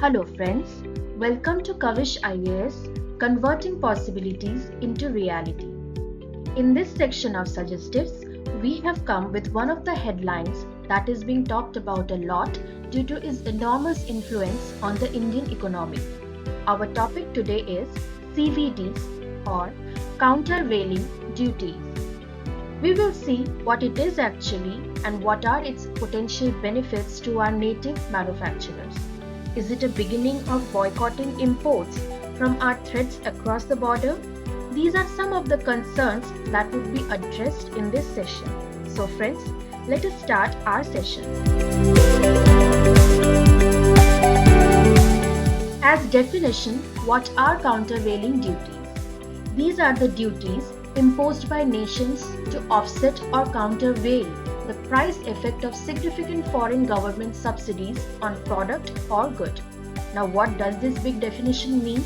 Hello friends, welcome to Kavish IAS, Converting Possibilities into Reality. In this section of Suggestives, we have come with one of the headlines that is being talked about a lot due to its enormous influence on the Indian economy. Our topic today is CVDs or countervailing duties. We will see what it is actually and what are its potential benefits to our native manufacturers. Is it a beginning of boycotting imports from our threats across the border? These are some of the concerns that would be addressed in this session. So friends, let us start our session. As definition, what are countervailing duties? These are the duties imposed by nations to offset or countervail the price effect of significant foreign government subsidies on product or good. Now, what does this big definition mean?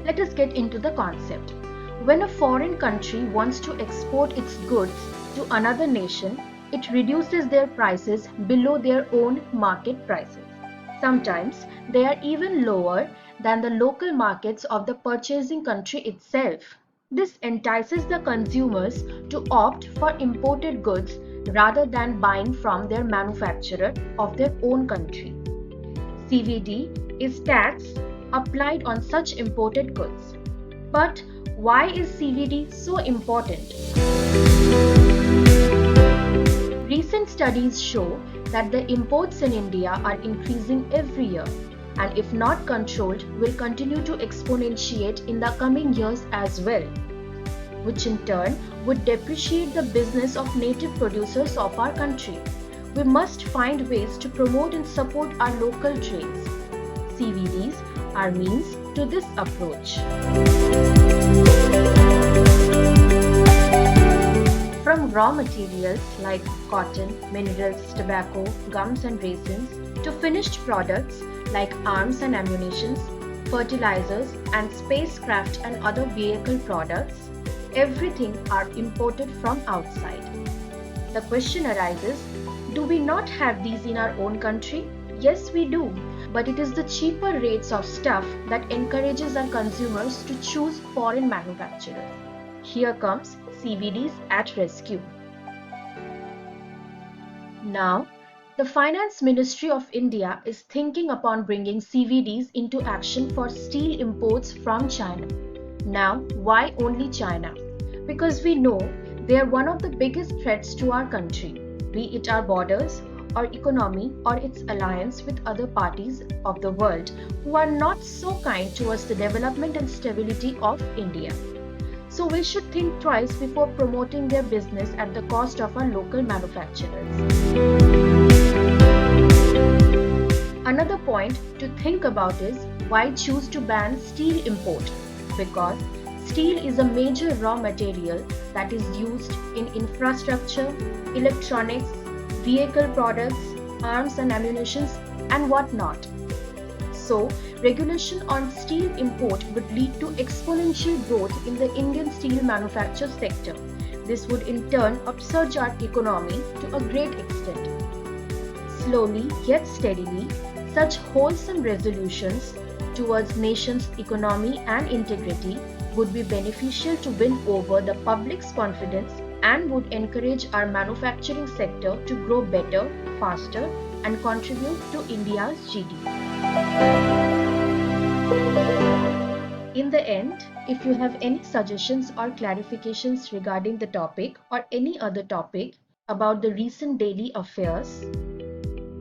Let us get into the concept. When a foreign country wants to export its goods to another nation, it reduces their prices below their own market prices. Sometimes they are even lower than the local markets of the purchasing country itself. This entices the consumers to opt for imported goods rather than buying from their manufacturer of their own country. CVD is tax applied on such imported goods. But why is CVD so important? Recent studies show that the imports in India are increasing every year, and if not controlled, will continue to exponentiate in the coming years as well, which in turn would depreciate the business of native producers of our country. We must find ways to promote and support our local trades. CVDs are means to this approach. From raw materials like cotton, minerals, tobacco, gums and raisins to finished products like arms and ammunition, fertilizers and spacecraft and other vehicle products, everything are imported from outside. The question arises, do we not have these in our own country? Yes, we do, but it is the cheaper rates of stuff that encourages our consumers to choose foreign manufacturers. Here comes CVDs at rescue. Now, the Finance Ministry of India is thinking upon bringing CVDs into action for steel imports from China. Now, why only China? Because we know they are one of the biggest threats to our country, be it our borders, our economy, or its alliance with other parties of the world who are not so kind towards the development and stability of India. So we should think twice before promoting their business at the cost of our local manufacturers. Another point to think about is why choose to ban steel import? Because steel is a major raw material that is used in infrastructure, electronics, vehicle products, arms and ammunition, and whatnot. So, regulation on steel import would lead to exponential growth in the Indian steel manufacture sector. This would in turn upsurge our economy to a great extent. Slowly yet steadily, such wholesome resolutions towards nation's economy and integrity would be beneficial to win over the public's confidence and would encourage our manufacturing sector to grow better, faster, and contribute to India's GDP. In the end, if you have any suggestions or clarifications regarding the topic or any other topic about the recent daily affairs,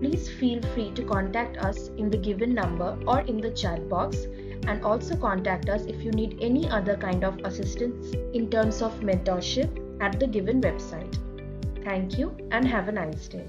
please feel free to contact us in the given number or in the chat box, and also contact us if you need any other kind of assistance in terms of mentorship at the given website. Thank you and have a nice day.